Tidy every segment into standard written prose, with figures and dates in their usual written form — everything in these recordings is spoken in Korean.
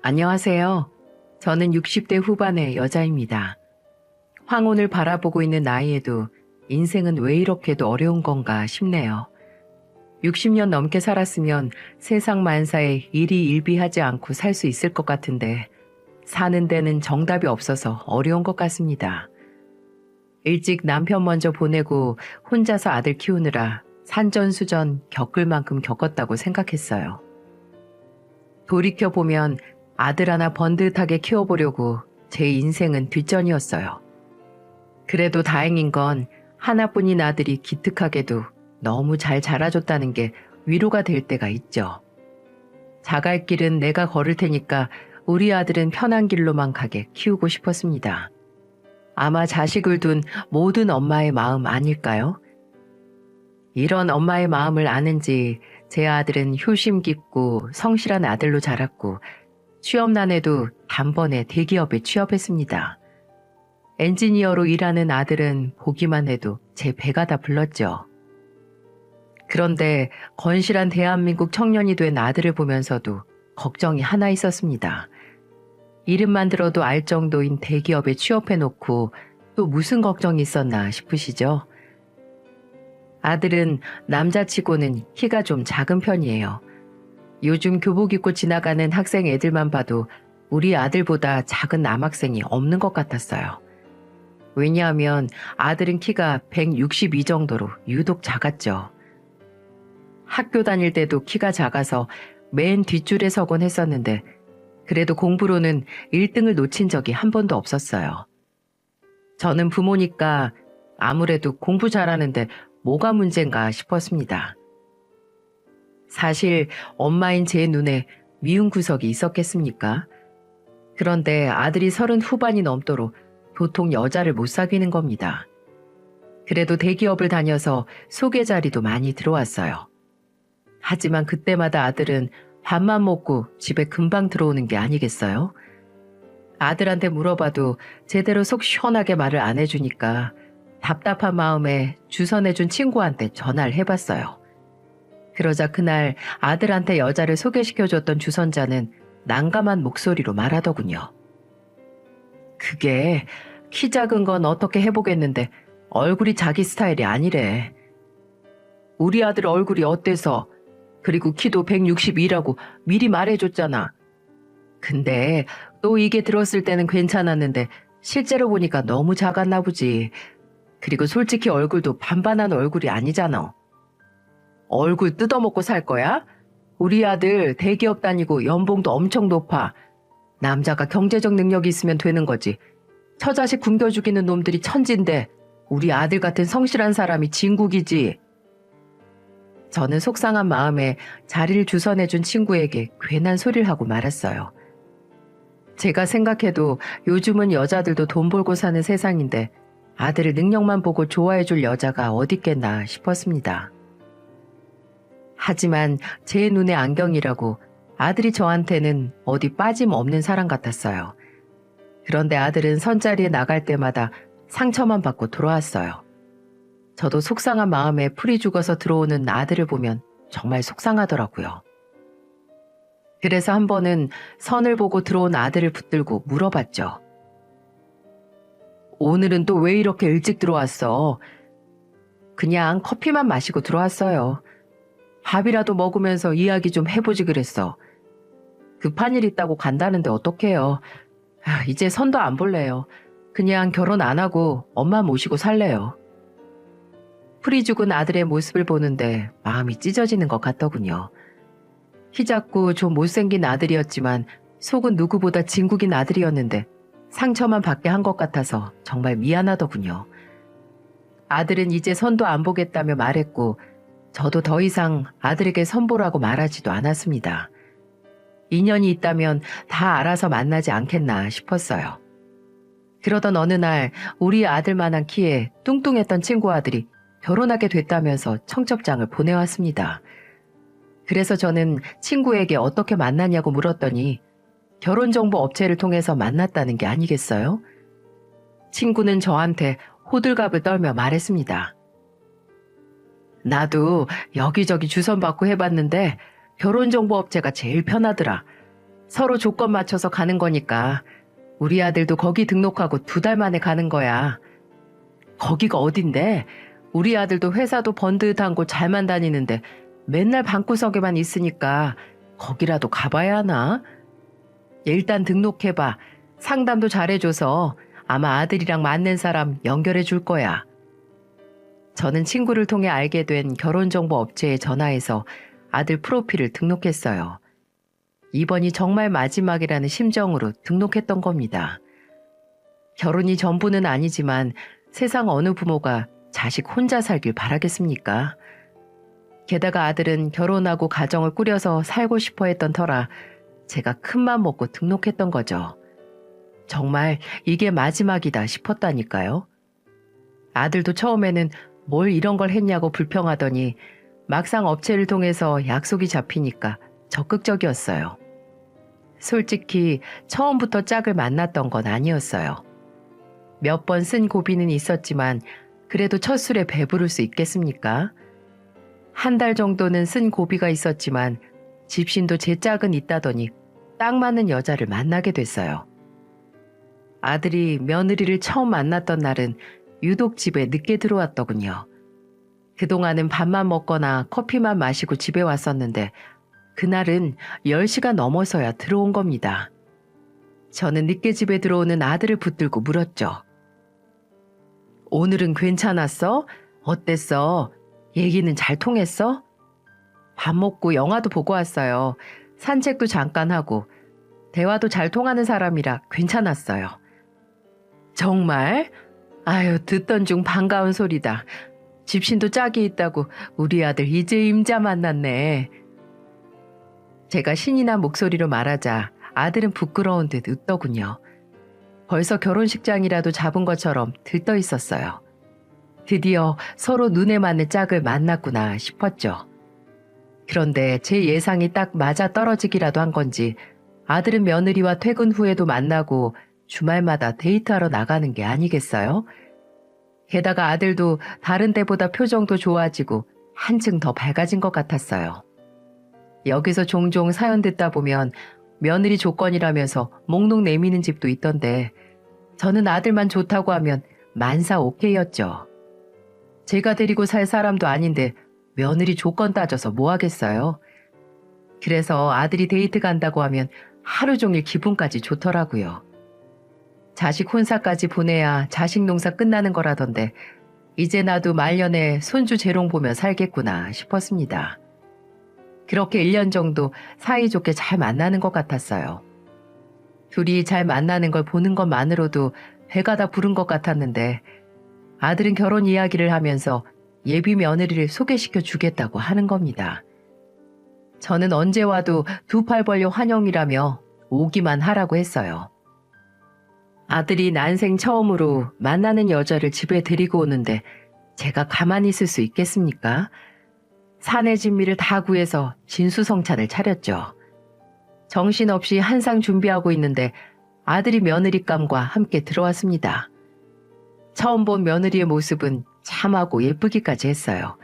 안녕하세요. 저는 60대 후반의 여자입니다. 황혼을 바라보고 있는 나이에도 인생은 왜 이렇게도 어려운 건가 싶네요. 60년 넘게 살았으면 세상 만사에 일희일비하지 않고 살 수 있을 것 같은데 사는 데는 정답이 없어서 어려운 것 같습니다. 일찍 남편 먼저 보내고 혼자서 아들 키우느라 산전수전 겪을 만큼 겪었다고 생각했어요. 돌이켜보면 아들 하나 번듯하게 키워보려고 제 인생은 뒷전이었어요. 그래도 다행인 건 하나뿐인 아들이 기특하게도 너무 잘 자라줬다는 게 위로가 될 때가 있죠. 자갈 길은 내가 걸을 테니까 우리 아들은 편한 길로만 가게 키우고 싶었습니다. 아마 자식을 둔 모든 엄마의 마음 아닐까요? 이런 엄마의 마음을 아는지 제 아들은 효심 깊고 성실한 아들로 자랐고 취업난에도 단번에 대기업에 취업했습니다. 엔지니어로 일하는 아들은 보기만 해도 제 배가 다 불렀죠. 그런데 건실한 대한민국 청년이 된 아들을 보면서도 걱정이 하나 있었습니다. 이름만 들어도 알 정도인 대기업에 취업해놓고 또 무슨 걱정이 있었나 싶으시죠? 아들은 남자치고는 키가 좀 작은 편이에요. 요즘 교복 입고 지나가는 학생 애들만 봐도 우리 아들보다 작은 남학생이 없는 것 같았어요. 왜냐하면 아들은 키가 162 정도로 유독 작았죠. 학교 다닐 때도 키가 작아서 맨 뒷줄에 서곤 했었는데 그래도 공부로는 1등을 놓친 적이 한 번도 없었어요. 저는 부모니까 아무래도 공부 잘하는데 뭐가 문제인가 싶었습니다. 사실 엄마인 제 눈에 미운 구석이 있었겠습니까? 그런데 아들이 30 후반이 넘도록 도통 여자를 못 사귀는 겁니다. 그래도 대기업을 다녀서 소개 자리도 많이 들어왔어요. 하지만 그때마다 아들은 밥만 먹고 집에 금방 들어오는 게 아니겠어요? 아들한테 물어봐도 제대로 속 시원하게 말을 안 해주니까 답답한 마음에 주선 내준 친구한테 전화를 해봤어요. 그러자 그날 아들한테 여자를 소개시켜줬던 주선자는 난감한 목소리로 말하더군요. 그게 키 작은 건 어떻게 해보겠는데 얼굴이 자기 스타일이 아니래. 우리 아들 얼굴이 어때서? 그리고 키도 162라고 미리 말해줬잖아. 근데 또 이게 들었을 때는 괜찮았는데 실제로 보니까 너무 작았나 보지. 그리고 솔직히 얼굴도 반반한 얼굴이 아니잖아. 얼굴 뜯어먹고 살 거야? 우리 아들 대기업 다니고 연봉도 엄청 높아. 남자가 경제적 능력이 있으면 되는 거지. 처자식 굶겨 죽이는 놈들이 천진데 우리 아들 같은 성실한 사람이 진국이지. 저는 속상한 마음에 자리를 주선해준 친구에게 괜한 소리를 하고 말았어요. 제가 생각해도 요즘은 여자들도 돈 벌고 사는 세상인데 아들의 능력만 보고 좋아해줄 여자가 어딨겠나 싶었습니다. 하지만 제 눈에 안경이라고 아들이 저한테는 어디 빠짐없는 사람 같았어요. 그런데 아들은 선자리에 나갈 때마다 상처만 받고 돌아왔어요. 저도 속상한 마음에 풀이 죽어서 들어오는 아들을 보면 정말 속상하더라고요. 그래서 한 번은 선을 보고 들어온 아들을 붙들고 물어봤죠. 오늘은 또 왜 이렇게 일찍 들어왔어? 그냥 커피만 마시고 들어왔어요. 밥이라도 먹으면서 이야기 좀 해보지 그랬어. 급한 일 있다고 간다는데 어떡해요. 이제 선도 안 볼래요. 그냥 결혼 안 하고 엄마 모시고 살래요. 풀이 죽은 아들의 모습을 보는데 마음이 찢어지는 것 같더군요. 키 작고 좀 못생긴 아들이었지만 속은 누구보다 진국인 아들이었는데 상처만 받게 한 것 같아서 정말 미안하더군요. 아들은 이제 선도 안 보겠다며 말했고 저도 더 이상 아들에게 선보라고 말하지도 않았습니다. 인연이 있다면 다 알아서 만나지 않겠나 싶었어요. 그러던 어느 날 우리 아들만한 키에 뚱뚱했던 친구 아들이 결혼하게 됐다면서 청첩장을 보내왔습니다. 그래서 저는 친구에게 어떻게 만났냐고 물었더니 결혼정보 업체를 통해서 만났다는 게 아니겠어요? 친구는 저한테 호들갑을 떨며 말했습니다. 나도 여기저기 주선 받고 해봤는데 결혼정보 업체가 제일 편하더라. 서로 조건 맞춰서 가는 거니까 우리 아들도 거기 등록하고 2달 만에 가는 거야. 거기가 어딘데? 우리 아들도 회사도 번듯한 곳 잘만 다니는데 맨날 방구석에만 있으니까 거기라도 가봐야 하나? 일단 등록해봐. 상담도 잘해줘서 아마 아들이랑 맞는 사람 연결해 줄 거야. 저는 친구를 통해 알게 된 결혼정보 업체에 전화해서 아들 프로필을 등록했어요. 이번이 정말 마지막이라는 심정으로 등록했던 겁니다. 결혼이 전부는 아니지만 세상 어느 부모가 자식 혼자 살길 바라겠습니까? 게다가 아들은 결혼하고 가정을 꾸려서 살고 싶어 했던 터라 제가 큰맘 먹고 등록했던 거죠. 정말 이게 마지막이다 싶었다니까요. 아들도 처음에는 뭘 이런 걸 했냐고 불평하더니 막상 업체를 통해서 약속이 잡히니까 적극적이었어요. 솔직히 처음부터 짝을 만났던 건 아니었어요. 몇 번 쓴 고비는 있었지만 그래도 첫 술에 배부를 수 있겠습니까? 한 달 정도는 쓴 고비가 있었지만 집신도 제 짝은 있다더니 딱 맞는 여자를 만나게 됐어요. 아들이 며느리를 처음 만났던 날은 유독 집에 늦게 들어왔더군요. 그동안은 밥만 먹거나 커피만 마시고 집에 왔었는데 그날은 10시가 넘어서야 들어온 겁니다. 저는 늦게 집에 들어오는 아들을 붙들고 물었죠. 오늘은 괜찮았어? 어땠어? 얘기는 잘 통했어? 밥 먹고 영화도 보고 왔어요. 산책도 잠깐 하고 대화도 잘 통하는 사람이라 괜찮았어요. 정말? 아유, 듣던 중 반가운 소리다. 집신도 짝이 있다고 우리 아들 이제 임자 만났네. 제가 신이 난 목소리로 말하자 아들은 부끄러운 듯 웃더군요. 벌써 결혼식장이라도 잡은 것처럼 들떠 있었어요. 드디어 서로 눈에 맞는 짝을 만났구나 싶었죠. 그런데 제 예상이 딱 맞아 떨어지기라도 한 건지 아들은 며느리와 퇴근 후에도 만나고 주말마다 데이트하러 나가는 게 아니겠어요? 게다가 아들도 다른 때보다 표정도 좋아지고 한층 더 밝아진 것 같았어요. 여기서 종종 사연 듣다 보면 며느리 조건이라면서 목록 내미는 집도 있던데 저는 아들만 좋다고 하면 만사 오케이였죠. 제가 데리고 살 사람도 아닌데 며느리 조건 따져서 뭐 하겠어요? 그래서 아들이 데이트 간다고 하면 하루 종일 기분까지 좋더라고요. 자식 혼사까지 보내야 자식 농사 끝나는 거라던데 이제 나도 말년에 손주 재롱 보며 살겠구나 싶었습니다. 그렇게 1년 정도 사이좋게 잘 만나는 것 같았어요. 둘이 잘 만나는 걸 보는 것만으로도 배가 다 부른 것 같았는데 아들은 결혼 이야기를 하면서 예비 며느리를 소개시켜 주겠다고 하는 겁니다. 저는 언제 와도 2팔 벌려 환영이라며 오기만 하라고 했어요. 아들이 난생 처음으로 만나는 여자를 집에 데리고 오는데 제가 가만히 있을 수 있겠습니까? 사내 진미를 다 구해서 진수성찬을 차렸죠. 정신없이 한상 준비하고 있는데 아들이 며느리감과 함께 들어왔습니다. 처음 본 며느리의 모습은 참하고 예쁘기까지 했어요.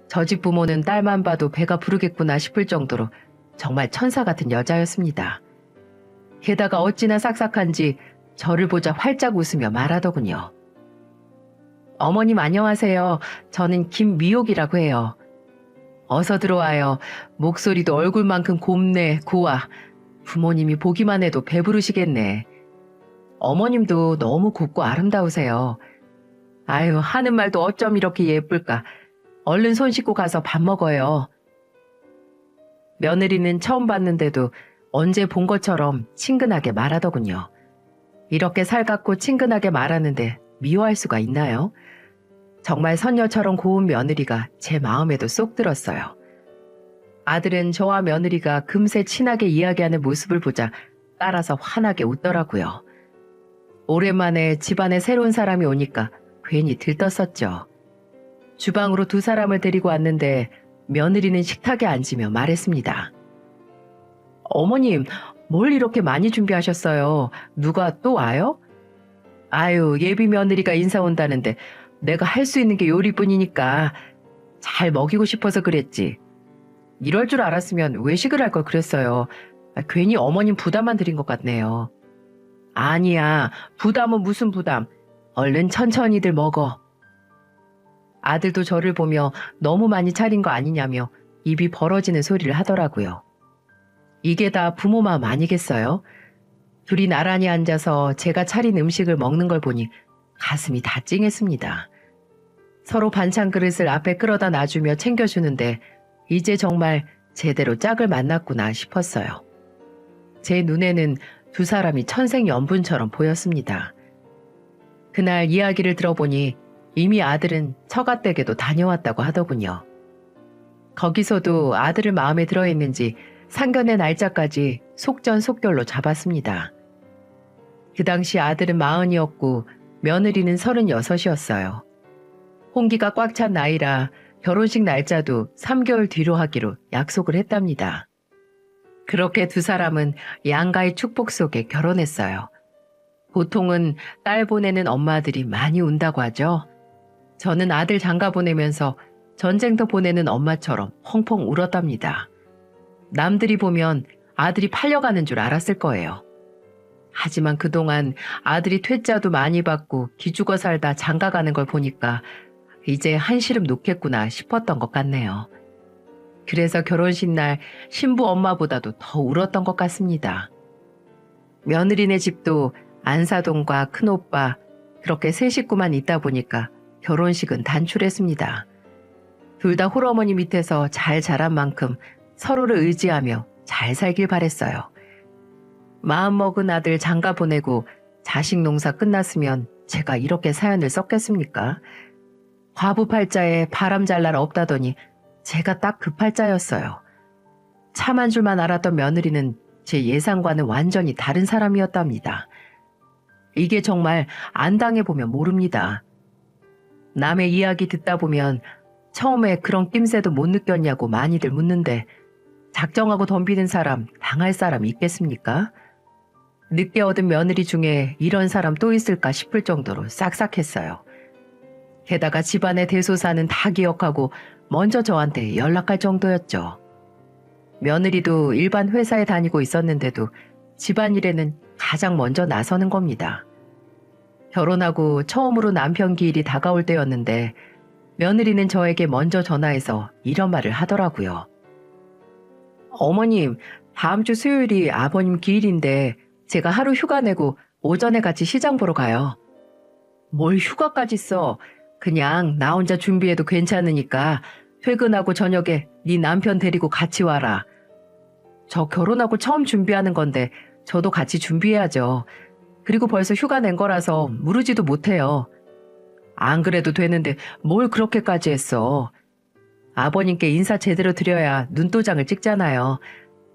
저 집 부모는 딸만 봐도 배가 부르겠구나 싶을 정도로 정말 천사 같은 여자였습니다. 게다가 어찌나 싹싹한지 저를 보자 활짝 웃으며 말하더군요. 어머님 안녕하세요. 저는 김미옥이라고 해요. 어서 들어와요. 목소리도 얼굴만큼 곱네, 고와. 부모님이 보기만 해도 배부르시겠네. 어머님도 너무 곱고 아름다우세요. 아유, 하는 말도 어쩜 이렇게 예쁠까. 얼른 손 씻고 가서 밥 먹어요. 며느리는 처음 봤는데도 언제 본 것처럼 친근하게 말하더군요. 이렇게 살갑고 친근하게 말하는데 미워할 수가 있나요? 정말 선녀처럼 고운 며느리가 제 마음에도 쏙 들었어요. 아들은 저와 며느리가 금세 친하게 이야기하는 모습을 보자 따라서 환하게 웃더라고요. 오랜만에 집안에 새로운 사람이 오니까 괜히 들떴었죠. 주방으로 2 사람을 데리고 왔는데 며느리는 식탁에 앉으며 말했습니다. 어머님, 뭘 이렇게 많이 준비하셨어요? 누가 또 와요? 아유, 예비 며느리가 인사 온다는데 내가 할 수 있는 게 요리뿐이니까 잘 먹이고 싶어서 그랬지. 이럴 줄 알았으면 외식을 할 걸 그랬어요. 괜히 어머님 부담만 드린 것 같네요. 아니야, 부담은 무슨 부담. 얼른 천천히들 먹어. 아들도 저를 보며 너무 많이 차린 거 아니냐며 입이 벌어지는 소리를 하더라고요. 이게 다 부모 마음 아니겠어요? 둘이 나란히 앉아서 제가 차린 음식을 먹는 걸 보니 가슴이 다 찡했습니다. 서로 반찬 그릇을 앞에 끌어다 놔주며 챙겨주는데 이제 정말 제대로 짝을 만났구나 싶었어요. 제 눈에는 두 사람이 천생연분처럼 보였습니다. 그날 이야기를 들어보니 이미 아들은 처가댁에도 다녀왔다고 하더군요. 거기서도 아들을 마음에 들어했는지 상견례 날짜까지 속전속결로 잡았습니다. 그 당시 아들은 40이었고 며느리는 36이었어요. 홍기가 꽉 찬 나이라 결혼식 날짜도 3개월 뒤로 하기로 약속을 했답니다. 그렇게 두 사람은 양가의 축복 속에 결혼했어요. 보통은 딸 보내는 엄마들이 많이 운다고 하죠. 저는 아들 장가 보내면서 전쟁터 보내는 엄마처럼 펑펑 울었답니다. 남들이 보면 아들이 팔려가는 줄 알았을 거예요. 하지만 그동안 아들이 퇴짜도 많이 받고 기죽어 살다 장가 가는 걸 보니까 이제 한시름 놓겠구나 싶었던 것 같네요. 그래서 결혼식 날 신부 엄마보다도 더 울었던 것 같습니다. 며느리네 집도 안사동과 큰오빠 그렇게 세 식구만 있다 보니까 결혼식은 단출했습니다. 둘 다 홀어머니 밑에서 잘 자란 만큼 서로를 의지하며 잘 살길 바랬어요. 마음먹은 아들 장가 보내고 자식 농사 끝났으면 제가 이렇게 사연을 썼겠습니까? 과부 팔자에 바람 잘 날 없다더니 제가 딱 그 팔자였어요. 참한 줄만 알았던 며느리는 제 예상과는 완전히 다른 사람이었답니다. 이게 정말 안 당해보면 모릅니다. 남의 이야기 듣다 보면 처음에 그런 낌새도 못 느꼈냐고 많이들 묻는데 작정하고 덤비는 사람, 당할 사람 있겠습니까? 늦게 얻은 며느리 중에 이런 사람 또 있을까 싶을 정도로 싹싹했어요. 게다가 집안의 대소사는 다 기억하고 먼저 저한테 연락할 정도였죠. 며느리도 일반 회사에 다니고 있었는데도 집안일에는 가장 먼저 나서는 겁니다. 결혼하고 처음으로 남편 기일이 다가올 때였는데 며느리는 저에게 먼저 전화해서 이런 말을 하더라고요. 어머님, 다음 주 수요일이 아버님 기일인데 제가 하루 휴가 내고 오전에 같이 시장 보러 가요. 뭘 휴가까지 써. 그냥 나 혼자 준비해도 괜찮으니까 퇴근하고 저녁에 네 남편 데리고 같이 와라. 저 결혼하고 처음 준비하는 건데 저도 같이 준비해야죠. 그리고 벌써 휴가 낸 거라서 무르지도 못해요. 안 그래도 되는데 뭘 그렇게까지 했어. 아버님께 인사 제대로 드려야 눈도장을 찍잖아요.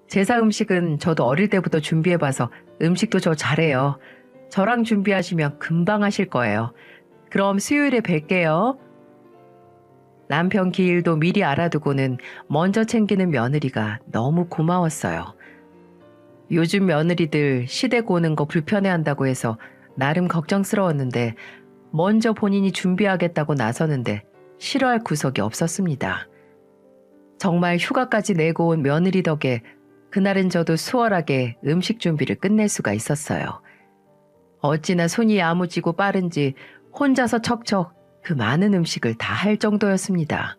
제사 음식은 저도 어릴 때부터 준비해봐서 음식도 저 잘해요. 저랑 준비하시면 금방 하실 거예요. 그럼 수요일에 뵐게요. 남편 기일도 미리 알아두고는 먼저 챙기는 며느리가 너무 고마웠어요. 요즘 며느리들 시댁 오는 거 불편해한다고 해서 나름 걱정스러웠는데 먼저 본인이 준비하겠다고 나서는데 싫어할 구석이 없었습니다. 정말 휴가까지 내고 온 며느리 덕에 그날은 저도 수월하게 음식 준비를 끝낼 수가 있었어요. 어찌나 손이 야무지고 빠른지 혼자서 척척 그 많은 음식을 다 할 정도였습니다.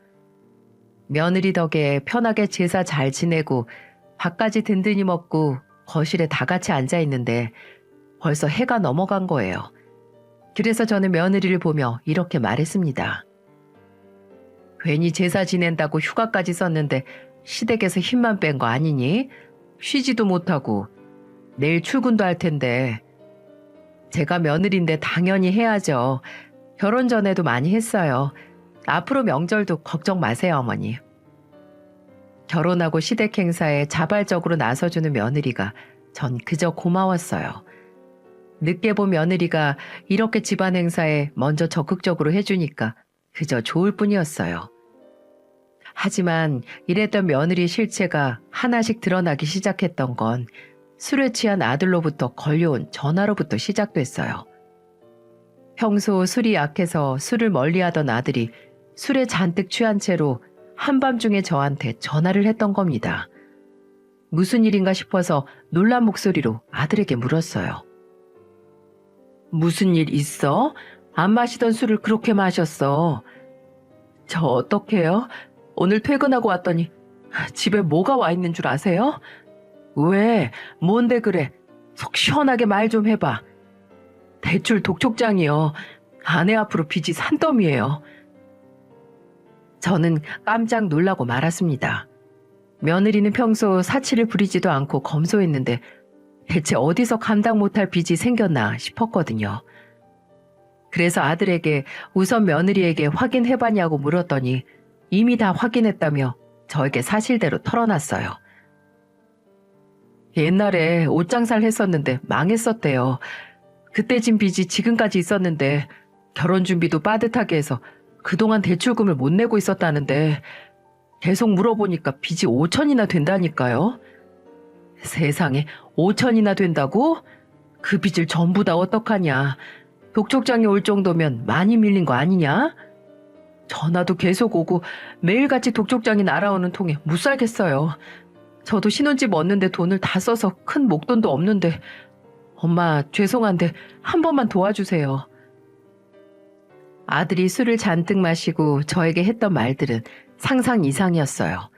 며느리 덕에 편하게 제사 잘 지내고 밥까지 든든히 먹고 거실에 다 같이 앉아 있는데 벌써 해가 넘어간 거예요. 그래서 저는 며느리를 보며 이렇게 말했습니다. 괜히 제사 지낸다고 휴가까지 썼는데 시댁에서 힘만 뺀 거 아니니? 쉬지도 못하고 내일 출근도 할 텐데. 제가 며느리인데 당연히 해야죠. 결혼 전에도 많이 했어요. 앞으로 명절도 걱정 마세요, 어머니. 결혼하고 시댁 행사에 자발적으로 나서주는 며느리가 전 그저 고마웠어요. 늦게 본 며느리가 이렇게 집안 행사에 먼저 적극적으로 해주니까 그저 좋을 뿐이었어요. 하지만 이랬던 며느리 실체가 하나씩 드러나기 시작했던 건 술에 취한 아들로부터 걸려온 전화로부터 시작됐어요. 평소 술이 약해서 술을 멀리하던 아들이 술에 잔뜩 취한 채로 한밤중에 저한테 전화를 했던 겁니다. 무슨 일인가 싶어서 놀란 목소리로 아들에게 물었어요. 무슨 일 있어? 안 마시던 술을 그렇게 마셨어. 저 어떡해요? 오늘 퇴근하고 왔더니 집에 뭐가 와 있는 줄 아세요? 왜? 뭔데 그래? 속 시원하게 말 좀 해봐. 대출 독촉장이요. 아내 앞으로 빚이 산더미예요. 저는 깜짝 놀라고 말았습니다. 며느리는 평소 사치를 부리지도 않고 검소했는데 대체 어디서 감당 못할 빚이 생겼나 싶었거든요. 그래서 아들에게 우선 며느리에게 확인해봤냐고 물었더니 이미 다 확인했다며 저에게 사실대로 털어놨어요. 옛날에 옷장살 했었는데 망했었대요. 그때 진 빚이 지금까지 있었는데 결혼 준비도 빠듯하게 해서 그동안 대출금을 못 내고 있었다는데 계속 물어보니까 빚이 5천이나 된다니까요. 세상에 5천이나 된다고? 그 빚을 전부 다 어떡하냐. 독촉장이 올 정도면 많이 밀린 거 아니냐? 전화도 계속 오고 매일같이 독촉장이 날아오는 통에 못 살겠어요. 저도 신혼집 얻는데 돈을 다 써서 큰 목돈도 없는데 엄마 죄송한데 한 번만 도와주세요. 아들이 술을 잔뜩 마시고 저에게 했던 말들은 상상 이상이었어요.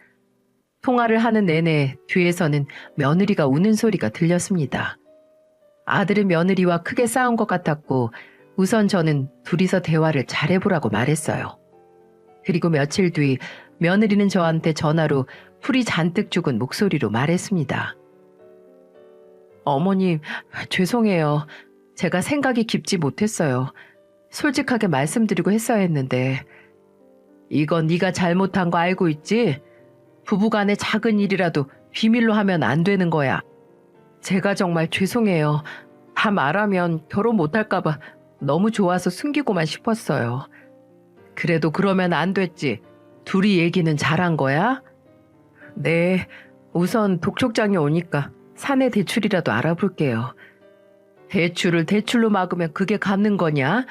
통화를 하는 내내 뒤에서는 며느리가 우는 소리가 들렸습니다. 아들은 며느리와 크게 싸운 것 같았고 우선 저는 둘이서 대화를 잘해보라고 말했어요. 그리고 며칠 뒤 며느리는 저한테 전화로 풀이 잔뜩 죽은 목소리로 말했습니다. 어머님, 죄송해요. 제가 생각이 깊지 못했어요. 솔직하게 말씀드리고 했어야 했는데 이건 네가 잘못한 거 알고 있지? 부부간의 작은 일이라도 비밀로 하면 안 되는 거야. 제가 정말 죄송해요. 다 말하면 결혼 못할까 봐 너무 좋아서 숨기고만 싶었어요. 그래도 그러면 안 됐지. 둘이 얘기는 잘한 거야? 네, 우선 독촉장이 오니까 사내 대출이라도 알아볼게요. 대출을 대출로 막으면 그게 갚는 거냐?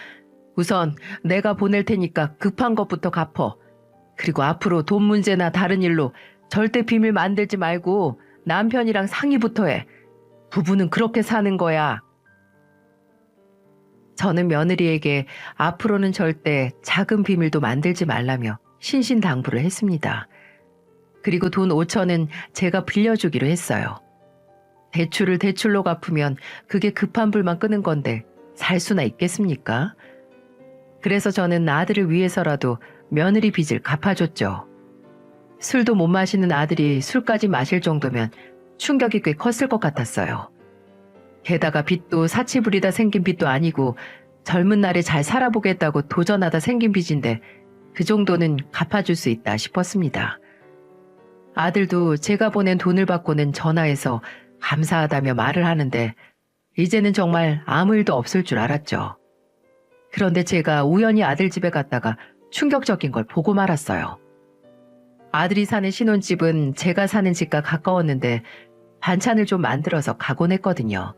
우선 내가 보낼 테니까 급한 것부터 갚어. 그리고 앞으로 돈 문제나 다른 일로 절대 비밀 만들지 말고 남편이랑 상의부터 해. 부부는 그렇게 사는 거야. 저는 며느리에게 앞으로는 절대 작은 비밀도 만들지 말라며 신신당부를 했습니다. 그리고 돈 5천은 제가 빌려주기로 했어요. 대출을 대출로 갚으면 그게 급한 불만 끄는 건데 살 수나 있겠습니까? 그래서 저는 아들을 위해서라도 며느리 빚을 갚아줬죠. 술도 못 마시는 아들이 술까지 마실 정도면 충격이 꽤 컸을 것 같았어요. 게다가 빚도 사치 부리다 생긴 빚도 아니고 젊은 날에 잘 살아보겠다고 도전하다 생긴 빚인데 그 정도는 갚아줄 수 있다 싶었습니다. 아들도 제가 보낸 돈을 받고는 전화해서 감사하다며 말을 하는데 이제는 정말 아무 일도 없을 줄 알았죠. 그런데 제가 우연히 아들 집에 갔다가 충격적인 걸 보고 말았어요. 아들이 사는 신혼집은 제가 사는 집과 가까웠는데 반찬을 좀 만들어서 가곤 했거든요.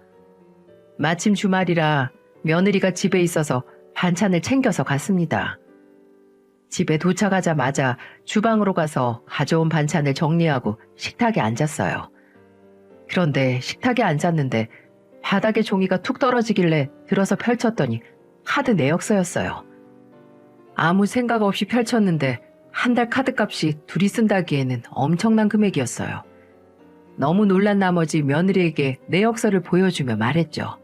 마침 주말이라 며느리가 집에 있어서 반찬을 챙겨서 갔습니다. 집에 도착하자마자 주방으로 가서 가져온 반찬을 정리하고 식탁에 앉았어요. 그런데 식탁에 앉았는데 바닥에 종이가 툭 떨어지길래 들어서 펼쳤더니 카드 내역서였어요. 아무 생각 없이 펼쳤는데 한 달 카드값이 둘이 쓴다기에는 엄청난 금액이었어요. 너무 놀란 나머지 며느리에게 내역서를 보여주며 말했죠.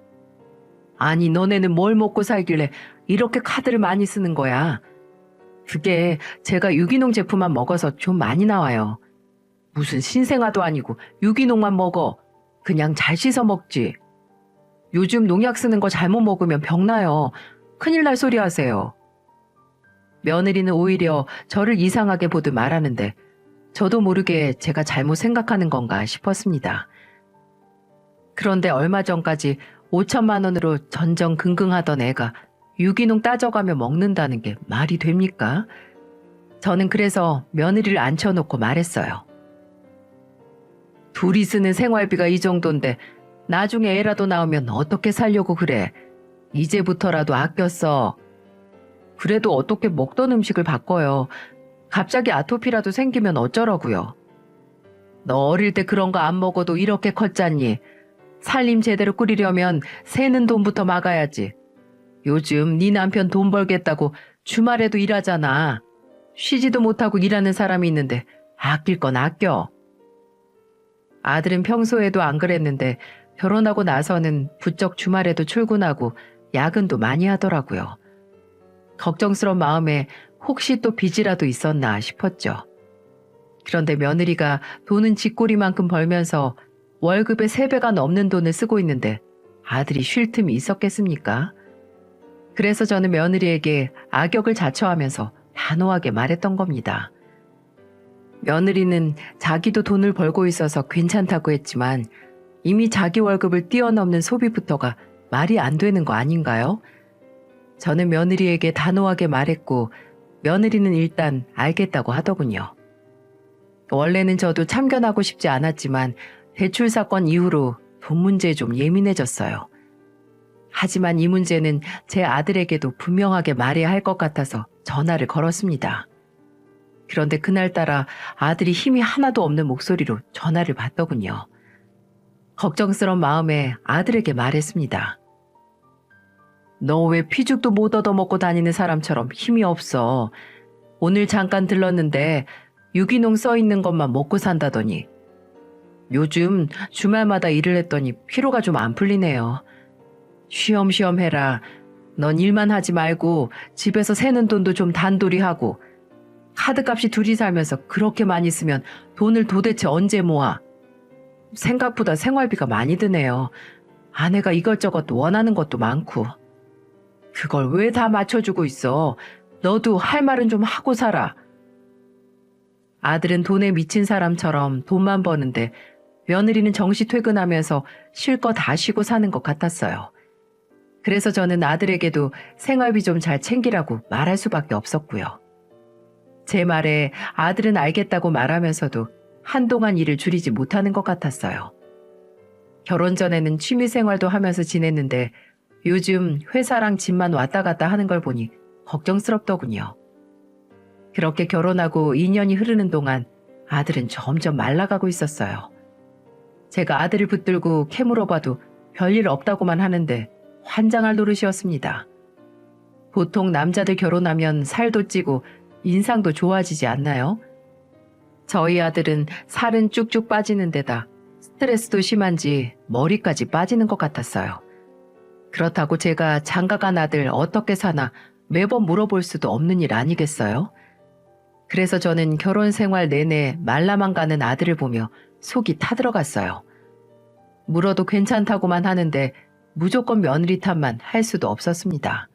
아니 너네는 뭘 먹고 살길래 이렇게 카드를 많이 쓰는 거야. 그게 제가 유기농 제품만 먹어서 좀 많이 나와요. 무슨 신생아도 아니고 유기농만 먹어. 그냥 잘 씻어 먹지. 요즘 농약 쓰는 거 잘못 먹으면 병나요. 큰일 날 소리 하세요. 며느리는 오히려 저를 이상하게 보듯 말하는데 저도 모르게 제가 잘못 생각하는 건가 싶었습니다. 그런데 얼마 전까지 5천만 원으로 전전긍긍하던 애가 유기농 따져가며 먹는다는 게 말이 됩니까? 저는 그래서 며느리를 앉혀놓고 말했어요. 둘이 쓰는 생활비가 이 정도인데 나중에 애라도 나오면 어떻게 살려고 그래? 이제부터라도 아껴 써. 그래도 어떻게 먹던 음식을 바꿔요. 갑자기 아토피라도 생기면 어쩌라고요. 너 어릴 때 그런 거 안 먹어도 이렇게 컸잖니. 살림 제대로 꾸리려면 새는 돈부터 막아야지. 요즘 네 남편 돈 벌겠다고 주말에도 일하잖아. 쉬지도 못하고 일하는 사람이 있는데 아낄 건 아껴. 아들은 평소에도 안 그랬는데 결혼하고 나서는 부쩍 주말에도 출근하고 야근도 많이 하더라고요. 걱정스러운 마음에 혹시 또 빚이라도 있었나 싶었죠. 그런데 며느리가 돈은 쥐꼬리만큼 벌면서 월급의 3배가 넘는 돈을 쓰고 있는데 아들이 쉴 틈이 있었겠습니까? 그래서 저는 며느리에게 악역을 자처하면서 단호하게 말했던 겁니다. 며느리는 자기도 돈을 벌고 있어서 괜찮다고 했지만 이미 자기 월급을 뛰어넘는 소비부터가 말이 안 되는 거 아닌가요? 저는 며느리에게 단호하게 말했고 며느리는 일단 알겠다고 하더군요. 원래는 저도 참견하고 싶지 않았지만 대출 사건 이후로 돈 문제에 좀 예민해졌어요. 하지만 이 문제는 제 아들에게도 분명하게 말해야 할 것 같아서 전화를 걸었습니다. 그런데 그날따라 아들이 힘이 하나도 없는 목소리로 전화를 받더군요. 걱정스러운 마음에 아들에게 말했습니다. 너 왜 피죽도 못 얻어먹고 다니는 사람처럼 힘이 없어. 오늘 잠깐 들렀는데 유기농 써있는 것만 먹고 산다더니. 요즘 주말마다 일을 했더니 피로가 좀 안 풀리네요. 쉬엄쉬엄 해라. 넌 일만 하지 말고 집에서 새는 돈도 좀 단돌이 하고 카드값이 둘이 살면서 그렇게 많이 쓰면 돈을 도대체 언제 모아? 생각보다 생활비가 많이 드네요. 아내가 이것저것 원하는 것도 많고. 그걸 왜 다 맞춰주고 있어? 너도 할 말은 좀 하고 살아. 아들은 돈에 미친 사람처럼 돈만 버는데 며느리는 정시 퇴근하면서 실컷 다 쉬고 사는 것 같았어요. 그래서 저는 아들에게도 생활비 좀 잘 챙기라고 말할 수밖에 없었고요. 제 말에 아들은 알겠다고 말하면서도 한동안 일을 줄이지 못하는 것 같았어요. 결혼 전에는 취미생활도 하면서 지냈는데 요즘 회사랑 집만 왔다 갔다 하는 걸 보니 걱정스럽더군요. 그렇게 결혼하고 2년이 흐르는 동안 아들은 점점 말라가고 있었어요. 제가 아들을 붙들고 캐물어봐도 별일 없다고만 하는데 환장할 노릇이었습니다. 보통 남자들 결혼하면 살도 찌고 인상도 좋아지지 않나요? 저희 아들은 살은 쭉쭉 빠지는 데다 스트레스도 심한지 머리까지 빠지는 것 같았어요. 그렇다고 제가 장가간 아들 어떻게 사나 매번 물어볼 수도 없는 일 아니겠어요? 그래서 저는 결혼 생활 내내 말라만 가는 아들을 보며 속이 타들어갔어요. 물어도 괜찮다고만 하는데 무조건 며느리 탓만 할 수도 없었습니다.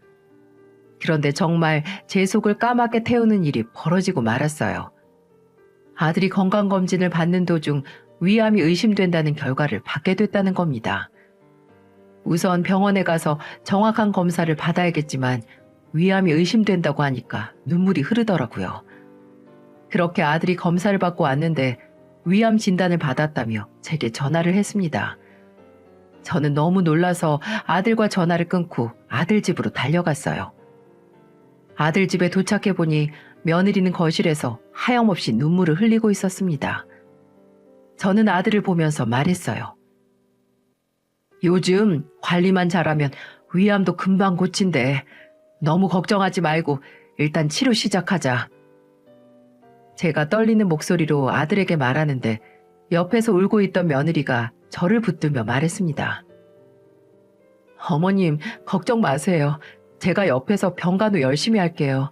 그런데 정말 제 속을 까맣게 태우는 일이 벌어지고 말았어요. 아들이 건강검진을 받는 도중 위암이 의심된다는 결과를 받게 됐다는 겁니다. 우선 병원에 가서 정확한 검사를 받아야겠지만 위암이 의심된다고 하니까 눈물이 흐르더라고요. 그렇게 아들이 검사를 받고 왔는데 위암 진단을 받았다며 제게 전화를 했습니다. 저는 너무 놀라서 아들과 전화를 끊고 아들 집으로 달려갔어요. 아들 집에 도착해보니 며느리는 거실에서 하염없이 눈물을 흘리고 있었습니다. 저는 아들을 보면서 말했어요. 요즘 관리만 잘하면 위암도 금방 고친대. 너무 걱정하지 말고 일단 치료 시작하자. 제가 떨리는 목소리로 아들에게 말하는데 옆에서 울고 있던 며느리가 저를 붙들며 말했습니다. 어머님, 걱정 마세요. 제가 옆에서 병간호 열심히 할게요.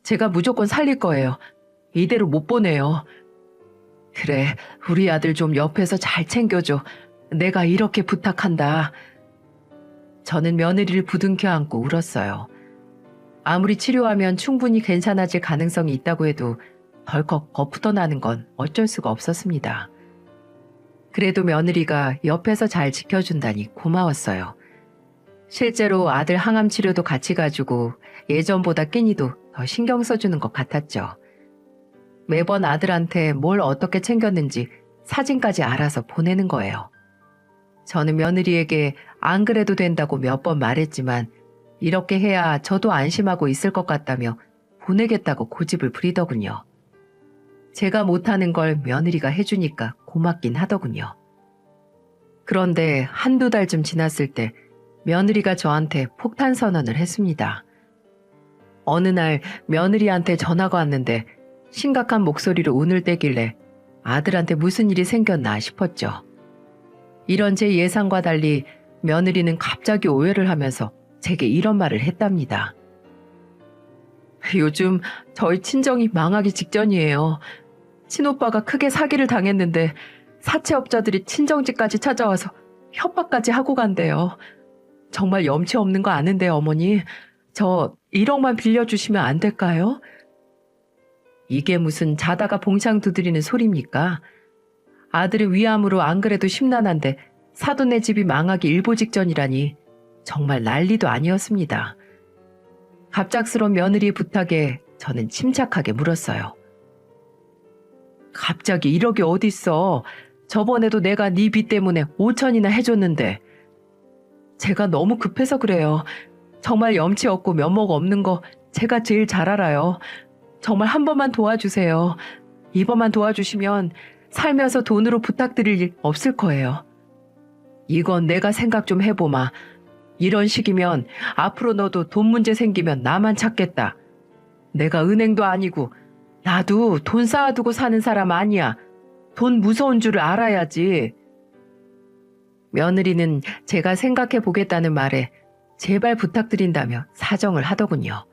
제가 무조건 살릴 거예요. 이대로 못 보내요. 그래, 우리 아들 좀 옆에서 잘 챙겨줘. 내가 이렇게 부탁한다. 저는 며느리를 부둥켜 안고 울었어요. 아무리 치료하면 충분히 괜찮아질 가능성이 있다고 해도 덜컥 거푸터 나는 건 어쩔 수가 없었습니다. 그래도 며느리가 옆에서 잘 지켜준다니 고마웠어요. 실제로 아들 항암 치료도 같이 가지고 예전보다 끼니도 더 신경 써주는 것 같았죠. 매번 아들한테 뭘 어떻게 챙겼는지 사진까지 알아서 보내는 거예요. 저는 며느리에게 안 그래도 된다고 몇 번 말했지만 이렇게 해야 저도 안심하고 있을 것 같다며 보내겠다고 고집을 부리더군요. 제가 못하는 걸 며느리가 해주니까 고맙긴 하더군요. 그런데 한두 달쯤 지났을 때 며느리가 저한테 폭탄 선언을 했습니다. 어느 날 며느리한테 전화가 왔는데 심각한 목소리로 운을 떼길래 아들한테 무슨 일이 생겼나 싶었죠. 이런 제 예상과 달리 며느리는 갑자기 오해를 하면서 제게 이런 말을 했답니다. 요즘 저희 친정이 망하기 직전이에요. 친오빠가 크게 사기를 당했는데 사채업자들이 친정집까지 찾아와서 협박까지 하고 간대요. 정말 염치 없는 거 아는데 어머니, 저 1억만 빌려주시면 안 될까요? 이게 무슨 자다가 봉창 두드리는 소리입니까? 아들의 위암으로 안 그래도 심란한데 사돈네 집이 망하기 일보 직전이라니 정말 난리도 아니었습니다. 갑작스러운 며느리의 부탁에 저는 침착하게 물었어요. 갑자기 1억이 어딨어? 저번에도 내가 네 빚 때문에 5천이나 해줬는데. 제가 너무 급해서 그래요. 정말 염치 없고 면목 없는 거 제가 제일 잘 알아요. 정말 한 번만 도와주세요. 이번만 도와주시면 살면서 돈으로 부탁드릴 일 없을 거예요. 이건 내가 생각 좀 해보마. 이런 식이면 앞으로 너도 돈 문제 생기면 나만 찾겠다. 내가 은행도 아니고 나도 돈 쌓아두고 사는 사람 아니야. 돈 무서운 줄을 알아야지. 며느리는 제가 생각해 보겠다는 말에 제발 부탁드린다며 사정을 하더군요.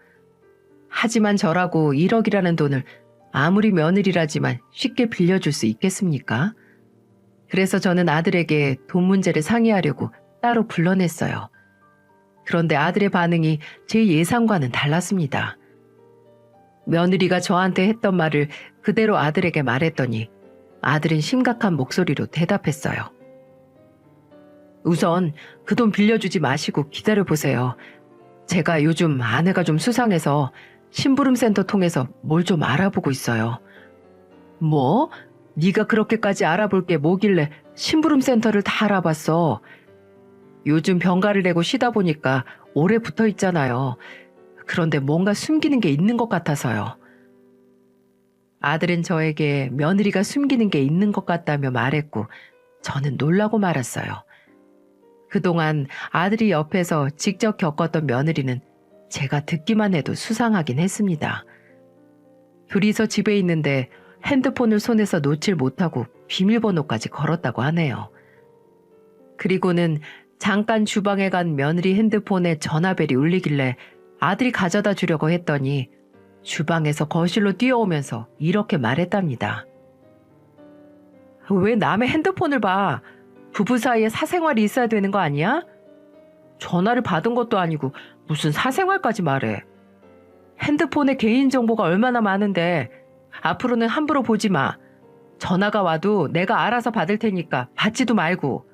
하지만 저라고 1억이라는 돈을 아무리 며느리라지만 쉽게 빌려줄 수 있겠습니까? 그래서 저는 아들에게 돈 문제를 상의하려고 따로 불러냈어요. 그런데 아들의 반응이 제 예상과는 달랐습니다. 며느리가 저한테 했던 말을 그대로 아들에게 말했더니 아들은 심각한 목소리로 대답했어요. 우선 그 돈 빌려주지 마시고 기다려보세요. 제가 요즘 아내가 좀 수상해서 심부름센터 통해서 뭘 좀 알아보고 있어요. 뭐? 네가 그렇게까지 알아볼 게 뭐길래 심부름센터를 다 알아봤어. 요즘 병가를 내고 쉬다 보니까 오래 붙어 있잖아요. 그런데 뭔가 숨기는 게 있는 것 같아서요. 아들은 저에게 며느리가 숨기는 게 있는 것 같다며 말했고 저는 놀라고 말았어요. 그동안 아들이 옆에서 직접 겪었던 며느리는 제가 듣기만 해도 수상하긴 했습니다. 둘이서 집에 있는데 핸드폰을 손에서 놓질 못하고 비밀번호까지 걸었다고 하네요. 그리고는 잠깐 주방에 간 며느리 핸드폰에 전화벨이 울리길래 아들이 가져다 주려고 했더니 주방에서 거실로 뛰어오면서 이렇게 말했답니다. 왜 남의 핸드폰을 봐? 부부 사이에 사생활이 있어야 되는 거 아니야? 전화를 받은 것도 아니고 무슨 사생활까지 말해. 핸드폰에 개인정보가 얼마나 많은데 앞으로는 함부로 보지 마. 전화가 와도 내가 알아서 받을 테니까 받지도 말고.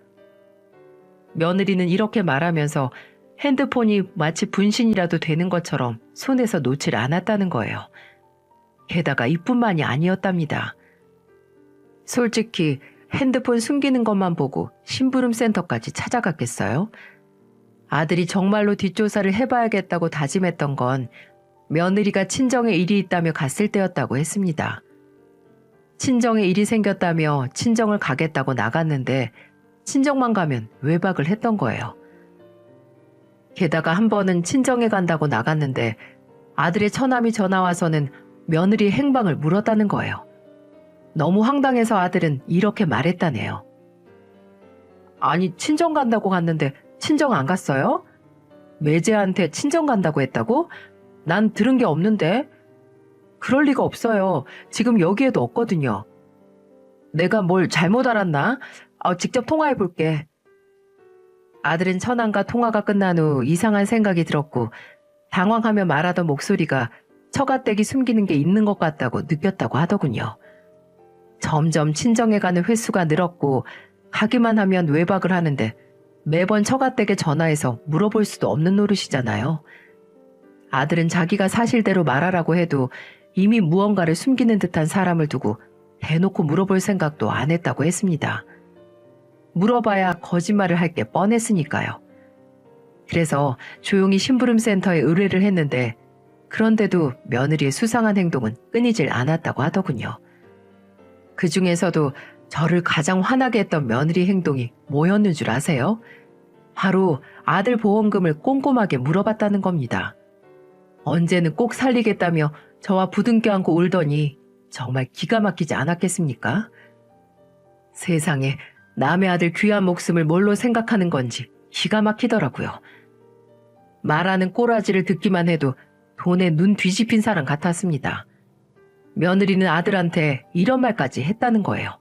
며느리는 이렇게 말하면서 핸드폰이 마치 분신이라도 되는 것처럼 손에서 놓질 않았다는 거예요. 게다가 이뿐만이 아니었답니다. 솔직히 핸드폰 숨기는 것만 보고 심부름센터까지 찾아갔겠어요? 아들이 정말로 뒷조사를 해봐야겠다고 다짐했던 건 며느리가 친정에 일이 있다며 갔을 때였다고 했습니다. 친정에 일이 생겼다며 친정을 가겠다고 나갔는데 친정만 가면 외박을 했던 거예요. 게다가 한 번은 친정에 간다고 나갔는데 아들의 처남이 전화와서는 며느리의 행방을 물었다는 거예요. 너무 황당해서 아들은 이렇게 말했다네요. 아니, 친정 간다고 갔는데 친정 안 갔어요? 매제한테 친정 간다고 했다고? 난 들은 게 없는데. 그럴 리가 없어요. 지금 여기에도 없거든요. 내가 뭘 잘못 알았나? 직접 통화해 볼게. 아들은 처남과 통화가 끝난 후 이상한 생각이 들었고 당황하며 말하던 목소리가 처가댁이 숨기는 게 있는 것 같다고 느꼈다고 하더군요. 점점 친정에 가는 횟수가 늘었고 가기만 하면 외박을 하는데 매번 처가댁에 전화해서 물어볼 수도 없는 노릇이잖아요. 아들은 자기가 사실대로 말하라고 해도 이미 무언가를 숨기는 듯한 사람을 두고 대놓고 물어볼 생각도 안 했다고 했습니다. 물어봐야 거짓말을 할 게 뻔했으니까요. 그래서 조용히 심부름센터에 의뢰를 했는데 그런데도 며느리의 수상한 행동은 끊이질 않았다고 하더군요. 그 중에서도 저를 가장 화나게 했던 며느리 행동이 뭐였는 줄 아세요? 바로 아들 보험금을 꼼꼼하게 물어봤다는 겁니다. 언제는 꼭 살리겠다며 저와 부둥켜 안고 울더니 정말 기가 막히지 않았겠습니까? 세상에 남의 아들 귀한 목숨을 뭘로 생각하는 건지 기가 막히더라고요. 말하는 꼬라지를 듣기만 해도 돈에 눈 뒤집힌 사람 같았습니다. 며느리는 아들한테 이런 말까지 했다는 거예요.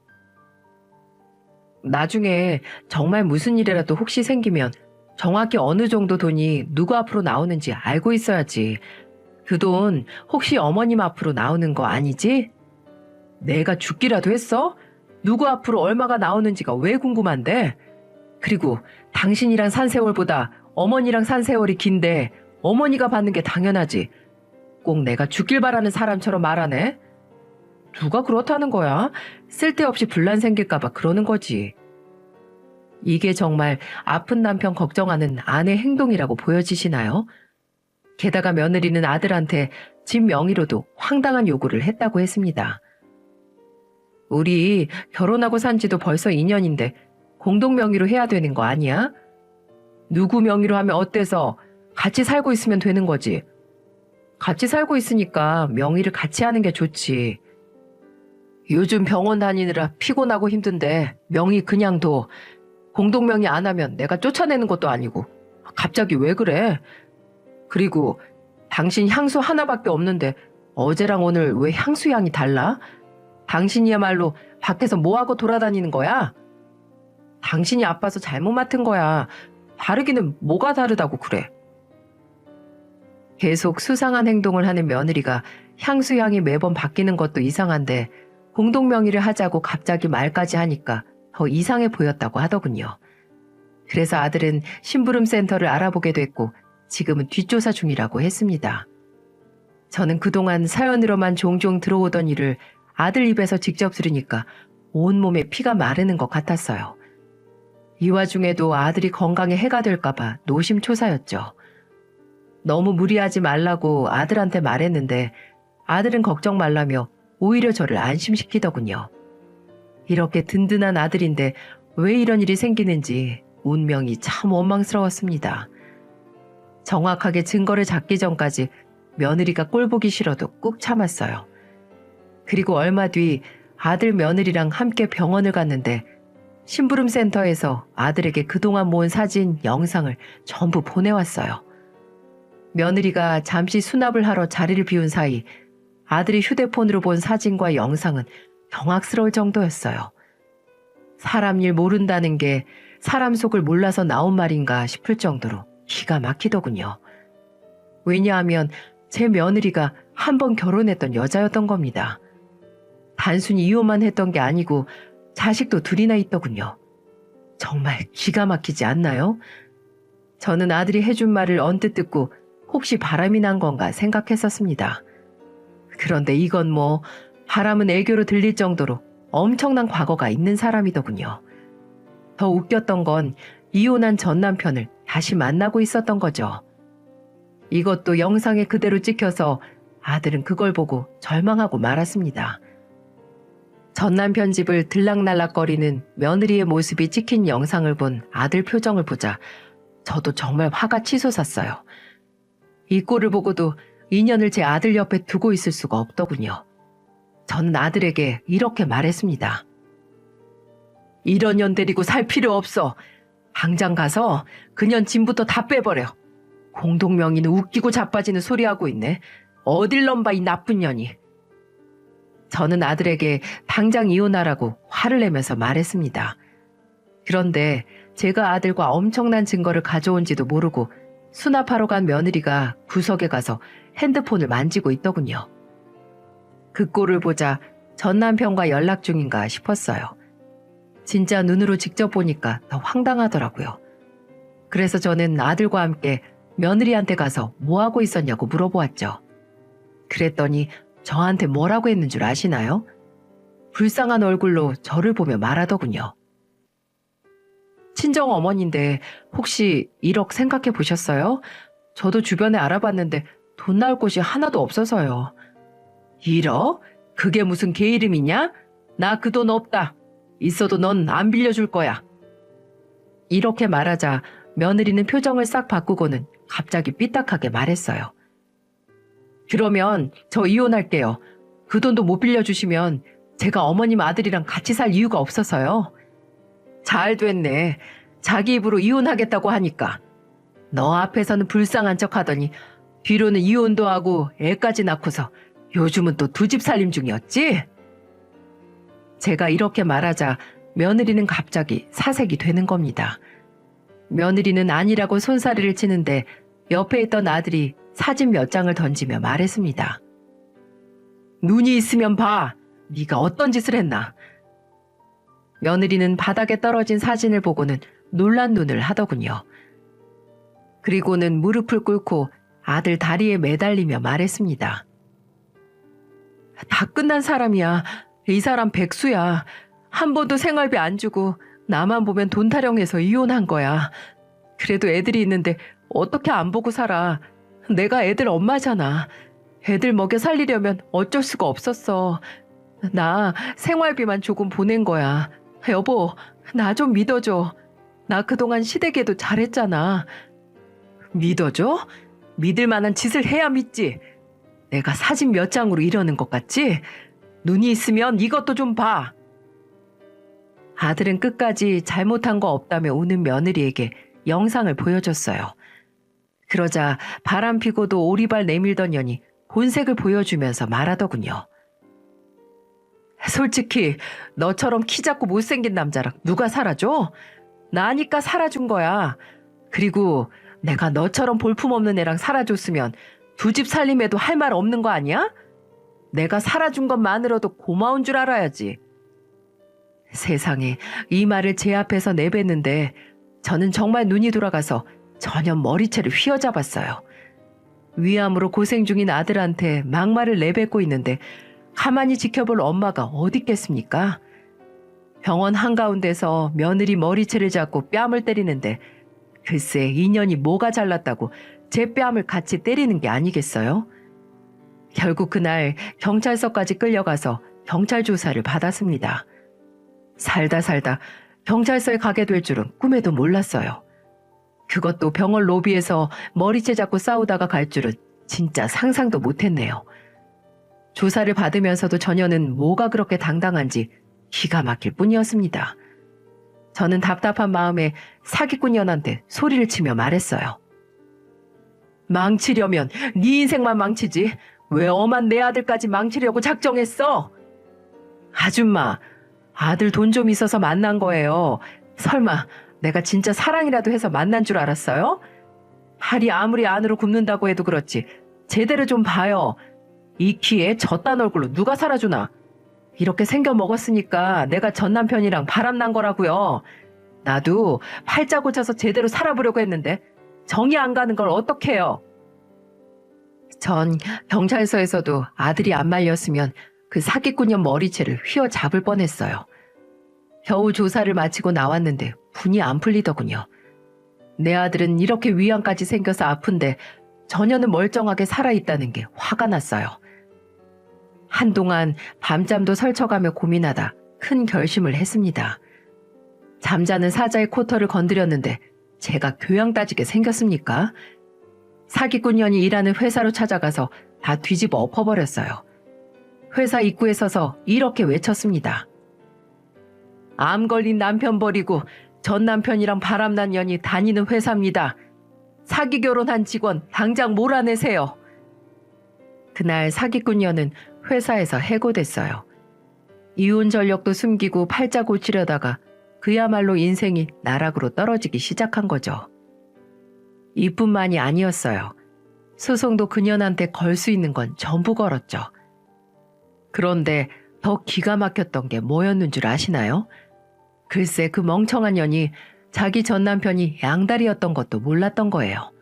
나중에 정말 무슨 일이라도 혹시 생기면 정확히 어느 정도 돈이 누구 앞으로 나오는지 알고 있어야지. 그 돈 혹시 어머님 앞으로 나오는 거 아니지? 내가 죽기라도 했어? 누구 앞으로 얼마가 나오는지가 왜 궁금한데? 그리고 당신이랑 산 세월보다 어머니랑 산 세월이 긴데 어머니가 받는 게 당연하지. 꼭 내가 죽길 바라는 사람처럼 말하네? 누가 그렇다는 거야? 쓸데없이 분란 생길까봐 그러는 거지. 이게 정말 아픈 남편 걱정하는 아내 행동이라고 보여지시나요? 게다가 며느리는 아들한테 집 명의로도 황당한 요구를 했다고 했습니다. 우리 결혼하고 산 지도 벌써 2년인데 공동 명의로 해야 되는 거 아니야? 누구 명의로 하면 어때서? 같이 살고 있으면 되는 거지. 같이 살고 있으니까 명의를 같이 하는 게 좋지. 요즘 병원 다니느라 피곤하고 힘든데 명의 그냥 둬. 공동 명의 안 하면 내가 쫓아내는 것도 아니고. 갑자기 왜 그래? 그리고 당신 향수 하나밖에 없는데 어제랑 오늘 왜 향수 향이 달라? 당신이야말로 밖에서 뭐하고 돌아다니는 거야? 당신이 아파서 잘못 맡은 거야. 다르기는 뭐가 다르다고 그래. 계속 수상한 행동을 하는 며느리가 향수 향이 매번 바뀌는 것도 이상한데 공동 명의를 하자고 갑자기 말까지 하니까 더 이상해 보였다고 하더군요. 그래서 아들은 심부름 센터를 알아보게 됐고 지금은 뒷조사 중이라고 했습니다. 저는 그동안 사연으로만 종종 들어오던 일을 아들 입에서 직접 들으니까 온몸에 피가 마르는 것 같았어요. 이 와중에도 아들이 건강에 해가 될까봐 노심초사였죠. 너무 무리하지 말라고 아들한테 말했는데 아들은 걱정 말라며 오히려 저를 안심시키더군요. 이렇게 든든한 아들인데 왜 이런 일이 생기는지 운명이 참 원망스러웠습니다. 정확하게 증거를 잡기 전까지 며느리가 꼴보기 싫어도 꾹 참았어요. 그리고 얼마 뒤 아들 며느리랑 함께 병원을 갔는데 심부름 센터에서 아들에게 그동안 모은 사진, 영상을 전부 보내왔어요. 며느리가 잠시 수납을 하러 자리를 비운 사이 아들이 휴대폰으로 본 사진과 영상은 경악스러울 정도였어요. 사람 일 모른다는 게 사람 속을 몰라서 나온 말인가 싶을 정도로 기가 막히더군요. 왜냐하면 제 며느리가 한 번 결혼했던 여자였던 겁니다. 단순히 이혼만 했던 게 아니고 자식도 둘이나 있더군요. 정말 기가 막히지 않나요? 저는 아들이 해준 말을 언뜻 듣고 혹시 바람이 난 건가 생각했었습니다. 그런데 이건 뭐 바람은 애교로 들릴 정도로 엄청난 과거가 있는 사람이더군요. 더 웃겼던 건 이혼한 전 남편을 다시 만나고 있었던 거죠. 이것도 영상에 그대로 찍혀서 아들은 그걸 보고 절망하고 말았습니다. 전 남편 집을 들락날락거리는 며느리의 모습이 찍힌 영상을 본 아들 표정을 보자 저도 정말 화가 치솟았어요. 이 꼴을 보고도 인연을 제 아들 옆에 두고 있을 수가 없더군요. 저는 아들에게 이렇게 말했습니다. 이런 년 데리고 살 필요 없어. 당장 가서 그년 짐부터 다 빼버려. 공동명의는 웃기고 자빠지는 소리하고 있네. 어딜 넘봐 이 나쁜 년이. 저는 아들에게 당장 이혼하라고 화를 내면서 말했습니다. 그런데 제가 아들과 엄청난 증거를 가져온지도 모르고 수납하러 간 며느리가 구석에 가서 핸드폰을 만지고 있더군요. 그 꼴을 보자 전 남편과 연락 중인가 싶었어요. 진짜 눈으로 직접 보니까 더 황당하더라고요. 그래서 저는 아들과 함께 며느리한테 가서 뭐하고 있었냐고 물어보았죠. 그랬더니 저한테 뭐라고 했는 줄 아시나요? 불쌍한 얼굴로 저를 보며 말하더군요. 친정 어머니인데 혹시 1억 생각해 보셨어요? 저도 주변에 알아봤는데 돈 나올 곳이 하나도 없어서요. 1억? 그게 무슨 개 이름이냐? 나 그 돈 없다. 있어도 넌 안 빌려줄 거야. 이렇게 말하자 며느리는 표정을 싹 바꾸고는 갑자기 삐딱하게 말했어요. 그러면 저 이혼할게요. 그 돈도 못 빌려주시면 제가 어머님 아들이랑 같이 살 이유가 없어서요. 잘 됐네. 자기 입으로 이혼하겠다고 하니까. 너 앞에서는 불쌍한 척 하더니 뒤로는 이혼도 하고 애까지 낳고서 요즘은 또 두 집 살림 중이었지? 제가 이렇게 말하자 며느리는 갑자기 사색이 되는 겁니다. 며느리는 아니라고 손사래를 치는데 옆에 있던 아들이 사진 몇 장을 던지며 말했습니다. 눈이 있으면 봐. 네가 어떤 짓을 했나. 며느리는 바닥에 떨어진 사진을 보고는 놀란 눈을 하더군요. 그리고는 무릎을 꿇고 아들 다리에 매달리며 말했습니다. 다 끝난 사람이야. 이 사람 백수야. 한 번도 생활비 안 주고 나만 보면 돈 타령해서 이혼한 거야. 그래도 애들이 있는데 어떻게 안 보고 살아. 내가 애들 엄마잖아. 애들 먹여 살리려면 어쩔 수가 없었어. 나 생활비만 조금 보낸 거야. 여보, 나 좀 믿어줘. 나 그동안 시댁에도 잘했잖아. 믿어줘? 믿을 만한 짓을 해야 믿지. 내가 사진 몇 장으로 이러는 것 같지? 눈이 있으면 이것도 좀 봐. 아들은 끝까지 잘못한 거 없다며 우는 며느리에게 영상을 보여줬어요. 그러자 바람 피고도 오리발 내밀던 년이 본색을 보여주면서 말하더군요. 솔직히 너처럼 키 작고 못생긴 남자랑 누가 살아줘? 나니까 살아준 거야. 그리고 내가 너처럼 볼품없는 애랑 살아줬으면 두 집 살림에도 할 말 없는 거 아니야? 내가 살아준 것만으로도 고마운 줄 알아야지. 세상에, 이 말을 제 앞에서 내뱉는데 저는 정말 눈이 돌아가서 전혀 머리채를 휘어잡았어요. 위암으로 고생 중인 아들한테 막말을 내뱉고 있는데 가만히 지켜볼 엄마가 어디 있겠습니까? 병원 한가운데서 며느리 머리채를 잡고 뺨을 때리는데 글쎄 인연이 뭐가 잘났다고 제 뺨을 같이 때리는 게 아니겠어요? 결국 그날 경찰서까지 끌려가서 경찰 조사를 받았습니다. 살다 경찰서에 가게 될 줄은 꿈에도 몰랐어요. 그것도 병원 로비에서 머리채 잡고 싸우다가 갈 줄은 진짜 상상도 못했네요. 조사를 받으면서도 전혀는 뭐가 그렇게 당당한지 기가 막힐 뿐이었습니다. 저는 답답한 마음에 사기꾼 년한테 소리를 치며 말했어요. 망치려면 네 인생만 망치지 왜 엄한 내 아들까지 망치려고 작정했어? 아줌마, 아들 돈 좀 있어서 만난 거예요. 설마 내가 진짜 사랑이라도 해서 만난 줄 알았어요? 팔이 아무리 안으로 굽는다고 해도 그렇지 제대로 좀 봐요. 이 키에 저딴 얼굴로 누가 살아주나. 이렇게 생겨 먹었으니까 내가 전 남편이랑 바람난 거라고요. 나도 팔자 고쳐서 제대로 살아보려고 했는데 정이 안 가는 걸 어떡해요. 전 경찰서에서도 아들이 안 말렸으면 그 사기꾼년 머리채를 휘어잡을 뻔했어요. 겨우 조사를 마치고 나왔는데 분이 안 풀리더군요. 내 아들은 이렇게 위암까지 생겨서 아픈데 전혀는 멀쩡하게 살아있다는 게 화가 났어요. 한동안 밤잠도 설쳐가며 고민하다 큰 결심을 했습니다. 잠자는 사자의 코털을 건드렸는데 제가 교양 따지게 생겼습니까? 사기꾼년이 일하는 회사로 찾아가서 다 뒤집어 엎어버렸어요. 회사 입구에 서서 이렇게 외쳤습니다. 암 걸린 남편 버리고 전 남편이랑 바람난 년이 다니는 회사입니다. 사기 결혼한 직원 당장 몰아내세요. 그날 사기꾼년은 회사에서 해고됐어요. 이혼 전력도 숨기고 팔자 고치려다가 그야말로 인생이 나락으로 떨어지기 시작한 거죠. 이뿐만이 아니었어요. 소송도 그년한테 걸 수 있는 건 전부 걸었죠. 그런데 더 기가 막혔던 게 뭐였는 줄 아시나요? 글쎄 그 멍청한 년이 자기 전 남편이 양다리였던 것도 몰랐던 거예요.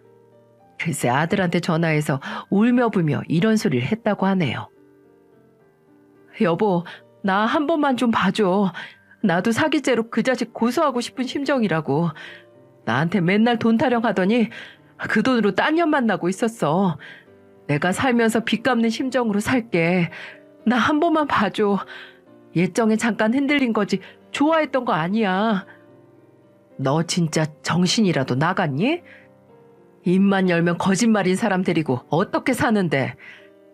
글쎄 아들한테 전화해서 울며 불며 이런 소리를 했다고 하네요. 여보, 나 한 번만 좀 봐줘. 나도 사기죄로 그 자식 고소하고 싶은 심정이라고. 나한테 맨날 돈 타령하더니 그 돈으로 딴 년 만나고 있었어. 내가 살면서 빚 갚는 심정으로 살게. 나 한 번만 봐줘. 예정에 잠깐 흔들린 거지 좋아했던 거 아니야. 너 진짜 정신이라도 나갔니? 입만 열면 거짓말인 사람 데리고 어떻게 사는데.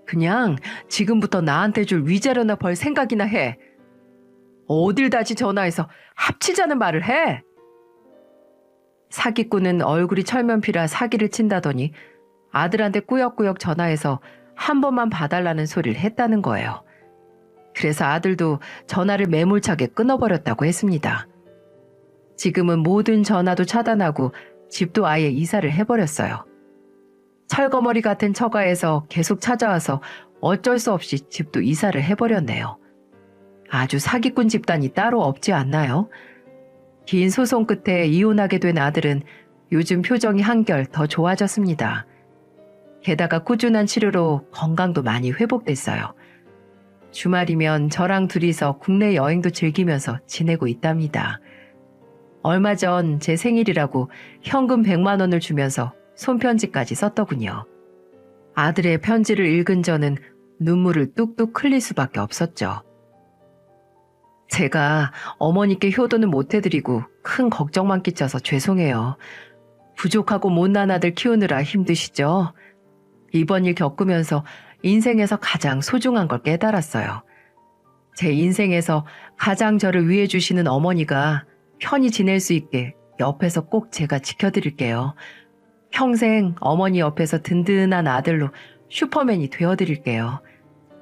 그냥 지금부터 나한테 줄 위자료나 벌 생각이나 해. 어딜 다시 전화해서 합치자는 말을 해. 사기꾼은 얼굴이 철면피라 사기를 친다더니 아들한테 꾸역꾸역 전화해서 한 번만 봐달라는 소리를 했다는 거예요. 그래서 아들도 전화를 매몰차게 끊어버렸다고 했습니다. 지금은 모든 전화도 차단하고 집도 아예 이사를 해버렸어요. 철거머리 같은 처가에서 계속 찾아와서 어쩔 수 없이 집도 이사를 해버렸네요. 아주 사기꾼 집단이 따로 없지 않나요? 긴 소송 끝에 이혼하게 된 아들은 요즘 표정이 한결 더 좋아졌습니다. 게다가 꾸준한 치료로 건강도 많이 회복됐어요. 주말이면 저랑 둘이서 국내 여행도 즐기면서 지내고 있답니다. 얼마 전 제 생일이라고 현금 100만 원을 주면서 손편지까지 썼더군요. 아들의 편지를 읽은 저는 눈물을 뚝뚝 흘릴 수밖에 없었죠. 제가 어머니께 효도는 못 해드리고 큰 걱정만 끼쳐서 죄송해요. 부족하고 못난 아들 키우느라 힘드시죠? 이번 일 겪으면서 인생에서 가장 소중한 걸 깨달았어요. 제 인생에서 가장 저를 위해 주시는 어머니가 편히 지낼 수 있게 옆에서 꼭 제가 지켜드릴게요. 평생 어머니 옆에서 든든한 아들로 슈퍼맨이 되어드릴게요.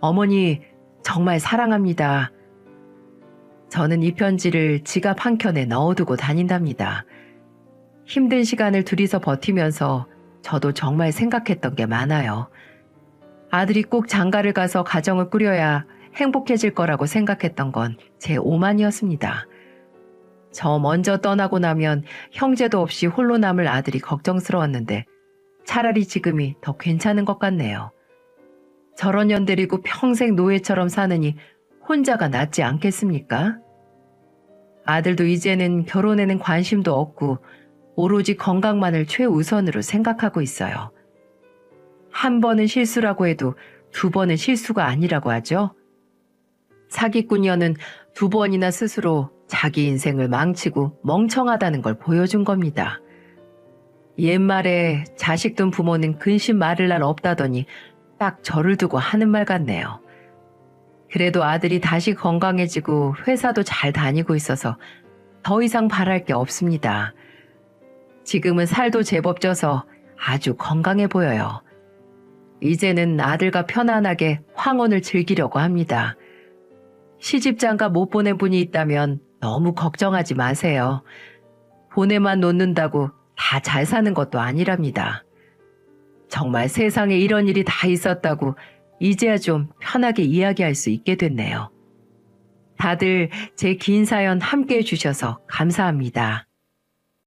어머니 정말 사랑합니다. 저는 이 편지를 지갑 한켠에 넣어두고 다닌답니다. 힘든 시간을 둘이서 버티면서 저도 정말 생각했던 게 많아요. 아들이 꼭 장가를 가서 가정을 꾸려야 행복해질 거라고 생각했던 건 제 오만이었습니다. 저 먼저 떠나고 나면 형제도 없이 홀로 남을 아들이 걱정스러웠는데 차라리 지금이 더 괜찮은 것 같네요. 저런 년 데리고 평생 노예처럼 사느니 혼자가 낫지 않겠습니까? 아들도 이제는 결혼에는 관심도 없고 오로지 건강만을 최우선으로 생각하고 있어요. 한 번은 실수라고 해도 두 번은 실수가 아니라고 하죠. 사기꾼녀는 두 번이나 스스로 자기 인생을 망치고 멍청하다는 걸 보여준 겁니다. 옛말에 자식 둔 부모는 근심 말을 날 없다더니 딱 저를 두고 하는 말 같네요. 그래도 아들이 다시 건강해지고 회사도 잘 다니고 있어서 더 이상 바랄 게 없습니다. 지금은 살도 제법 쪄서 아주 건강해 보여요. 이제는 아들과 편안하게 황혼을 즐기려고 합니다. 시집장가 못 보낸 분이 있다면 너무 걱정하지 마세요. 보내만 놓는다고 다 잘 사는 것도 아니랍니다. 정말 세상에 이런 일이 다 있었다고 이제야 좀 편하게 이야기할 수 있게 됐네요. 다들 제 긴 사연 함께 해주셔서 감사합니다.